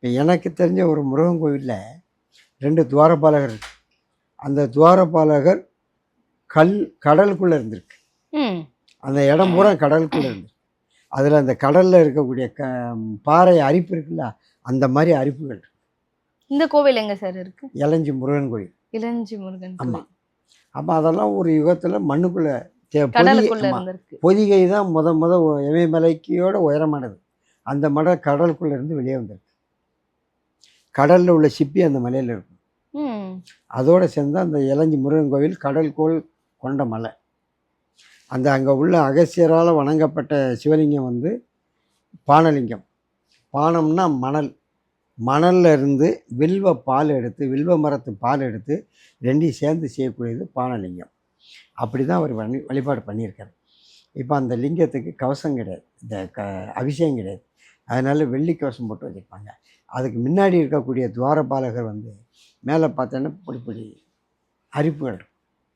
இப்போ எனக்கு தெரிஞ்ச ஒரு முருகன் கோவிலில் 2 துவாரபாலகர் இருக்கு. அந்த துவாரபாலகர் கடலுக்குள்ளே இருந்திருக்கு. அந்த இடம் பூரா கடலுக்குள்ளே இருந்திருக்கு. அதில் அந்த கடலில் இருக்கக்கூடிய பாறை அரிப்பு இருக்குல்ல, அந்த மாதிரி அரிப்புகள். இந்த கோவில் எங்கே சார் இருக்கு? இளஞ்சி முருகன் கோயில். இளஞ்சி முருகன். ஆமாம். அப்போ அதெல்லாம் ஒரு யுகத்தில் மண்ணுக்குள்ளே பொதிகை தான் முத இமயமலைக்கையோட உயரமானது. அந்த மலை கடலுக்குள்ளே இருந்து வெளியே வந்திருக்கு. கடலில் உள்ள சிப்பி அந்த மலையில் இருக்கும். அதோடு சேர்ந்து அந்த இளஞ்சி முருகன் கோவில் கடல் கோள் கொண்ட மலை. அந்த அங்கே உள்ள அகசியரால் வணங்கப்பட்ட சிவலிங்கம் வந்து பானலிங்கம். பானம்னா மணல். மணலில் இருந்து வில்வ பால் எடுத்து, வில்வ மரத்து பால் எடுத்து ரெண்டையும் சேர்ந்து செய்யக்கூடியது பானலிங்கம். அப்படி தான் அவர் வழிபாடு பண்ணியிருக்கார். இப்போ அந்த லிங்கத்துக்கு கவசம் கிடையாது, இந்த அபிஷேகம் கிடையாது. அதனால் வெள்ளி கவசம் போட்டு வச்சுருப்பாங்க. அதுக்கு முன்னாடி இருக்கக்கூடிய துவாரபாலகர் வந்து மேலே பார்த்தோன்னா பொடி அரிப்புகள் இருக்கும்.